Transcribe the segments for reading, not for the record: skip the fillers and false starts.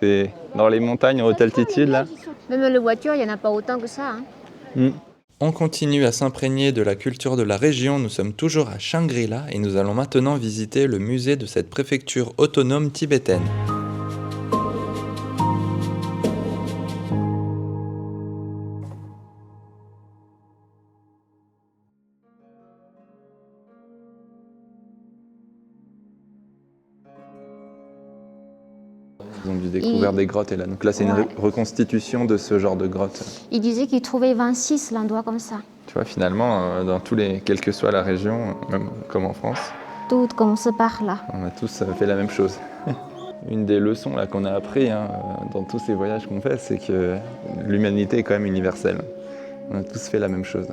C'est dans les montagnes en haute altitude là. Même les voitures, il n'y en a pas autant que ça. Hein. On continue à s'imprégner de la culture de la région, nous sommes toujours à Shangri-La et nous allons maintenant visiter le musée de cette préfecture autonome tibétaine. Ils ont dû découvrir des grottes et là. Donc là, c'est une reconstitution de ce genre de grotte. Il disait qu'il trouvait 26 l'endroit comme ça. Tu vois, finalement, dans tous les, quelle que soit la région, même comme en France, Tout commence par là. on a tous fait la même chose. Une des leçons là qu'on a appris dans tous ces voyages qu'on fait, c'est que l'humanité est quand même universelle. On a tous fait la même chose.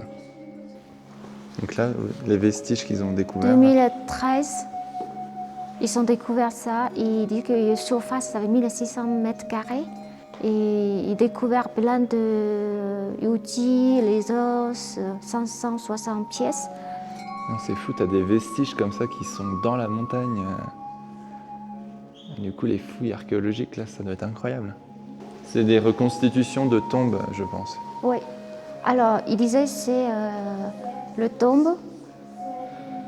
Donc là, les vestiges qu'ils ont découverts. 2013, ils ont découvert ça. Ils disent que la surface, ça fait 1600 mètres carrés. Et ils ont découvert plein d'outils, les os, 560 pièces. Non, c'est fou, t'as des vestiges comme ça qui sont dans la montagne. Du coup, les fouilles archéologiques, là, ça doit être incroyable. C'est des reconstitutions de tombes, je pense. Oui. Alors, il disait c'est le tombe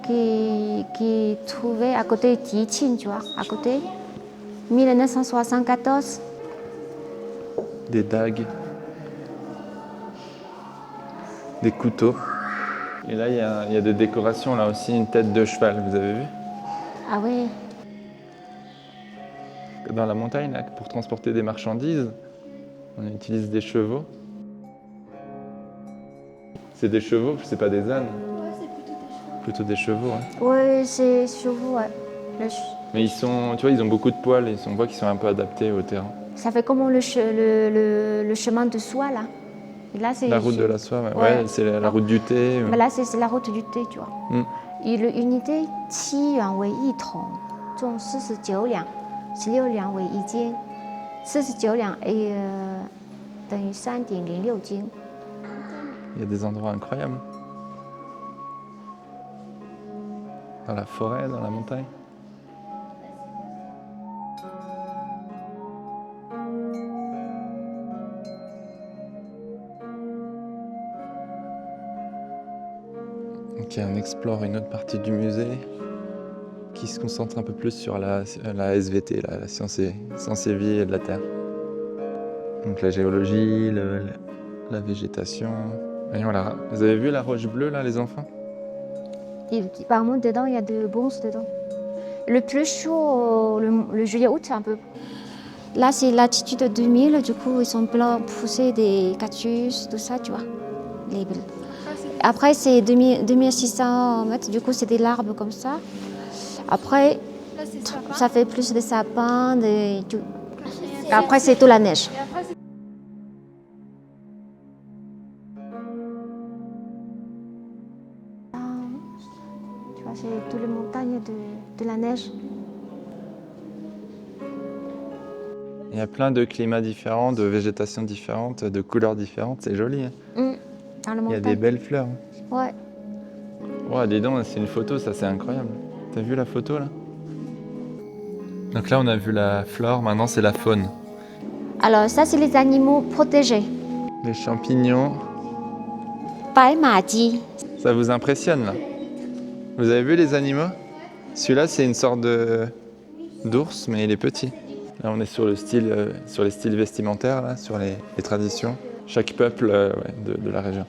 qui est trouvé à côté de Tichin, tu vois, à côté. 1974. Des dagues. Des couteaux. Et là, il y a des décorations, là aussi, une tête de cheval, vous avez vu? Ah oui. Dans la montagne, là, pour transporter des marchandises, on utilise des chevaux. C'est des chevaux, c'est pas des ânes. Ouais, c'est plutôt des chevaux. Plutôt des chevaux, hein. Oui, c'est chevaux, ouais. Mais ils sont, tu vois, ils ont beaucoup de poils et on voit qu'ils sont un peu adaptés au terrain. Ça fait comme le chemin de soie, là. Et là c'est la route de la soie, ouais, c'est la route du thé. Mais là, c'est la route du thé, tu vois. Et l'unité 7元为一桶，重49两，16两为一斤，49两等于3.06斤。Il y a des endroits incroyables. Dans la forêt, dans la montagne. Ok, on explore une autre partie du musée qui se concentre un peu plus sur la SVT, la science et vie de la Terre. Donc la géologie, la végétation. Voyons là, vous avez vu la roche bleue là, les enfants? Et apparemment, dedans, il y a de bronze dedans. Le plus chaud, le juillet-août, un peu. Là, c'est latitude 2000, du coup, ils sont plein poussés des cactus, tout ça, tu vois. Après, c'est 2600 mètres, du coup, c'est des arbres comme ça. Après, Là, c'est sapin. ça fait plus de sapins, tout. Après, c'est toute la neige. Et après, Tu vois, c'est toutes les montagnes de la neige. Il y a plein de climats différents, de végétation différente, de couleurs différentes, c'est joli. Hein. Dans la Il y a montagne. des belles fleurs. Ouais. Ouais, dis donc, c'est une photo, ça c'est incroyable. T'as vu la photo là? Donc là on a vu la flore, maintenant c'est la faune. Alors, ça, c'est les animaux protégés. Les champignons, Bai Ma Ji. ça vous impressionne là? Vous avez vu les animaux? Celui-là c'est une sorte d'ours, mais il est petit. Là on est sur le style, sur les styles vestimentaires, là, sur les traditions. Chaque peuple de la région.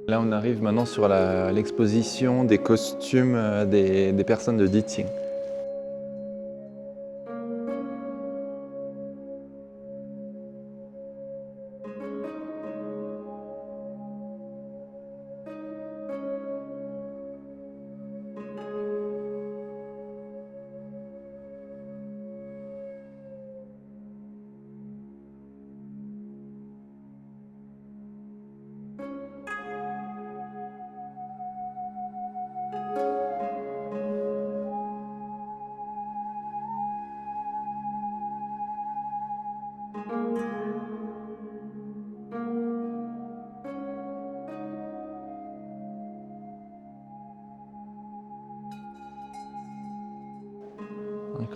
Là, on arrive maintenant sur l'exposition des costumes des personnes de Diting.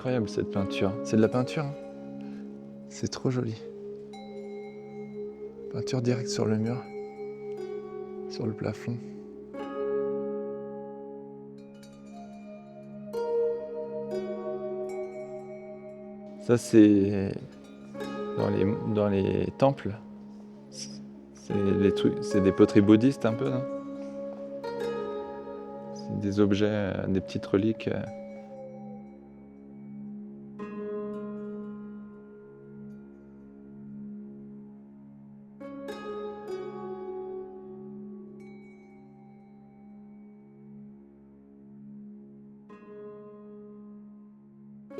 incroyable cette peinture. C'est de la peinture, hein. C'est trop joli. Peinture directe sur le mur, sur le plafond. Ça c'est dans les temples. C'est des poteries bouddhistes un peu, non? C'est des objets, des petites reliques.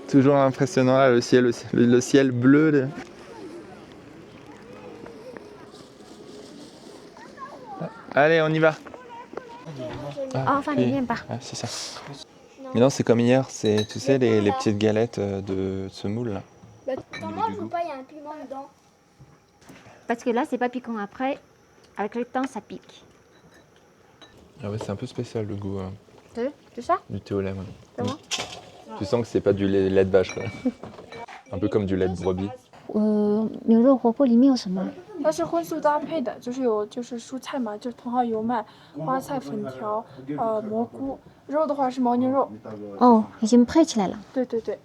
Toujours impressionnant là, le ciel bleu. Là. Allez, on y va. Oh, enfin, puis- les miens pas. ah, c'est ça. Mais non, c'est comme hier, c'est, tu sais, les petites galettes de semoule là. Bah, t'en manges ou pas? Il y a un piment dedans. Parce que là, c'est pas piquant. Après, avec le temps, ça pique. Ah ouais, c'est un peu spécial le goût C'est ça? du thé au lait. Ouais. Comment? Tu sens que c'est pas du lait de vache, quoi. Un peu comme du lait de brebis. 牛肉火锅里面有什么？它是荤素搭配的，就是蔬菜嘛，就是茼蒿、油麦、花菜、粉条，蘑菇。肉的话是牦牛肉。哦，已经配起来了。对对对。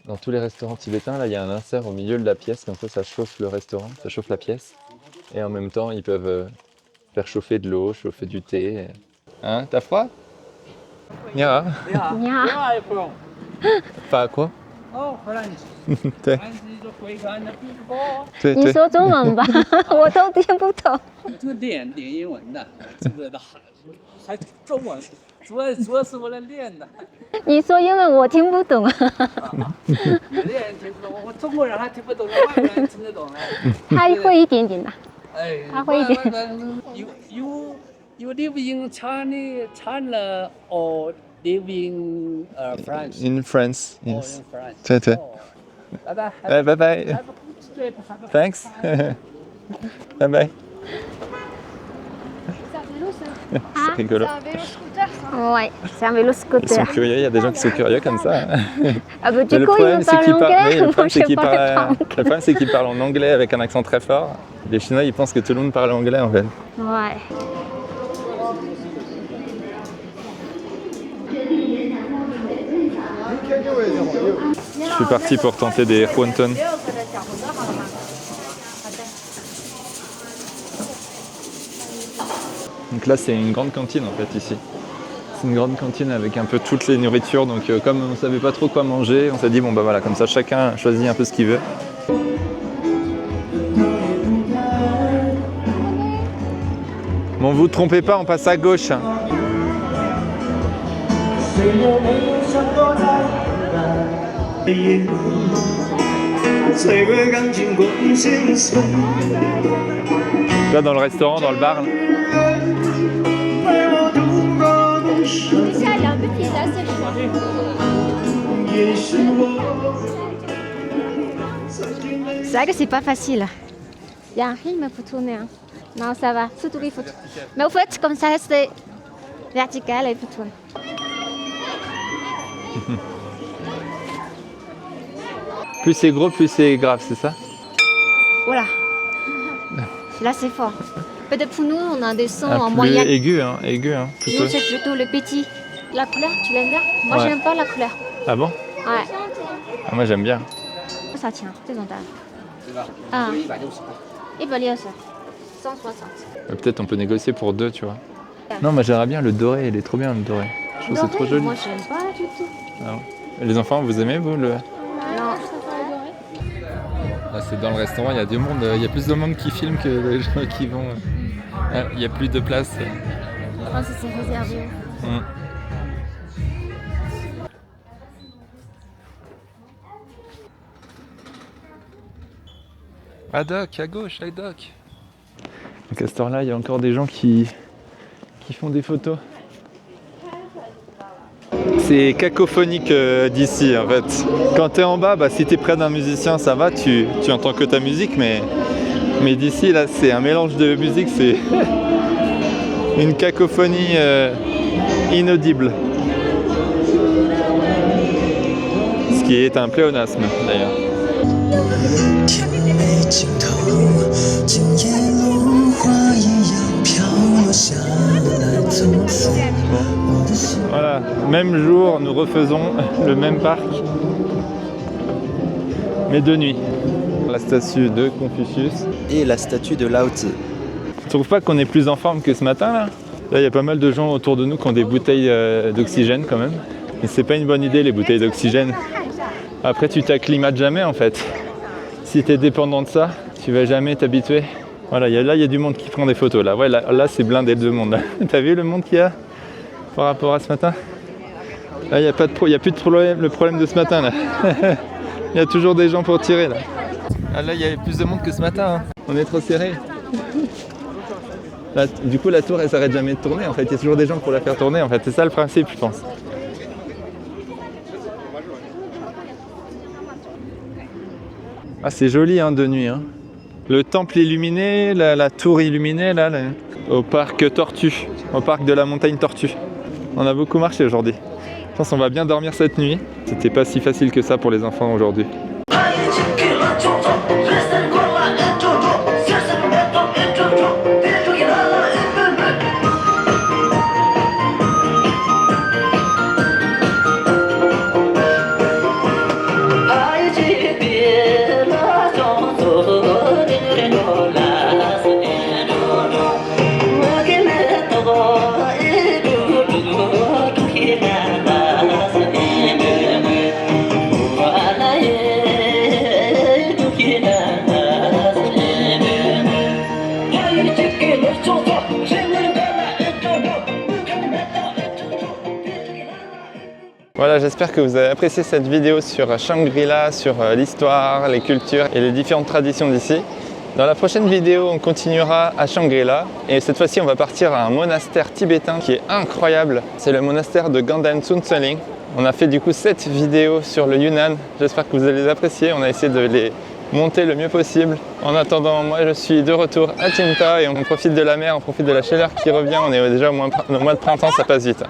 Dans tous les restaurants tibétains, là, il y a un insert au milieu de la pièce, comme ça chauffe le restaurant, ça chauffe la pièce. Et en même temps, ils peuvent faire chauffer de l'eau, chauffer du thé. Hein, t'as froid? Nia. 你好， Pas quoi? 对对你对，说中文吧，我都听不懂。这个练英文的，这个的还中文，主要是为了练的。你说英文我听不懂啊。有的人听不懂，我中国人还听不懂，外国人听得懂嘞。他会一点点的。哎，他会一点。 You live in China or live in France? In France, Oh, yes. in France. 对对， Oh. Bye bye. 哎，拜拜 Have a good trip. Have a- ，Thanks，拜拜。 C'est un vélo, ça. C'est rigolo. C'est un vélo scooter, ça. Ouais, c'est un vélo Ils sont scooter. curieux, il y a des gens qui sont curieux comme ça. Ah bah Mais du le coup, ils problème, me c'est parlent qu'ils parlent, anglais, oui, le moi problème, je c'est qu'ils parle parlent, pas le anglais. problème, c'est qu'ils parlent en anglais avec un accent très fort. Les Chinois, ils pensent que tout le monde parle anglais en fait. Ouais. Je suis parti pour tenter des wonton. Donc là, c'est une grande cantine en fait ici. C'est une grande cantine avec un peu toutes les nourritures. Donc comme on savait pas trop quoi manger, on s'est dit bon bah voilà, comme ça chacun choisit un peu ce qu'il veut. Bon, vous trompez pas, on passe à gauche. Là dans le restaurant, dans le bar. Là. Mais ça, il a un peu pied assez C'est vrai que c'est pas facile. Il y a un rythme pour tourner. Hein. Non, ça va, surtout les photos. Mais au fait, comme ça reste vertical et puis tourne. Plus c'est gros, plus c'est grave, c'est ça? Voilà. Là, c'est fort. Peut-être pour nous, on a des sons Ah, en plus moyenne. aigu, plutôt. Nous, c'est plutôt le petit. La couleur, tu l'aimes bien? Moi, Ouais. j'aime pas la couleur. Ah bon? Ouais. Ah, moi j'aime bien. Ça tient, c'est ton Ah, 160. 160. Peut-être on peut négocier pour deux, tu vois. Non, moi j'aimerais bien le doré, il est trop bien le doré. Je trouve que c'est trop Doré, joli. moi, j'aime pas du tout. Ah bon. Les enfants, vous aimez vous le... Non. Ah, c'est dans le restaurant, il y a du monde, il y a plus de monde qui filme que de gens qui vont. Ah, il y a plus de place. Je pense que c'est réservé. Mm. Ah Doc, à gauche, à Doc. Donc à cette heure-là, il y a encore des gens qui font des photos. C'est cacophonique d'ici en fait. Quand tu es en bas, bah, si tu es près d'un musicien, ça va, tu entends que ta musique, mais d'ici, là, c'est un mélange de musique, c'est une cacophonie inaudible. Ce qui est un pléonasme d'ailleurs. Voilà, même jour, nous refaisons le même parc, mais de nuit. La statue de Confucius Et la statue de Lao Tzu. Tu trouves pas qu'on est plus en forme que ce matin là? Là, il y a pas mal de gens autour de nous qui ont des bouteilles d'oxygène quand même. Et c'est pas une bonne idée les bouteilles d'oxygène. Après, tu t'acclimates jamais en fait. Si tu es dépendant de ça, tu vas jamais t'habituer. Voilà, là, il y a du monde qui prend des photos là. Ouais, là c'est blindé de monde là. T'as vu le monde qu'il y a par rapport à ce matin? Là, il n'y a plus de problème, le problème de ce matin là. Il y a toujours des gens pour tirer là. Ah, là, il y avait plus de monde que ce matin. Hein. On est trop serré. Là, du coup, la tour, elle s'arrête jamais de tourner. En fait, il y a toujours des gens pour la faire tourner. En fait, c'est ça le principe, je pense. Ah, c'est joli hein, de nuit. Hein. Le temple illuminé, la tour illuminée, là, au parc Tortue, au parc de la montagne Tortue. On a beaucoup marché aujourd'hui. Je pense qu'on va bien dormir cette nuit. C'était pas si facile que ça pour les enfants aujourd'hui. Voilà, j'espère que vous avez apprécié cette vidéo sur Shangri-La, sur l'histoire, les cultures et les différentes traditions d'ici. Dans la prochaine vidéo, on continuera à Shangri-La et cette fois-ci, on va partir à un monastère tibétain qui est incroyable. C'est le monastère de Ganden Sunseling. On a fait du coup 7 vidéos sur le Yunnan. J'espère que vous allez les apprécier. On a essayé de les monter le mieux possible. En attendant, moi je suis de retour à Tinta et on profite de la mer, on profite de la chaleur qui revient. On est déjà au mois de printemps, ça passe vite.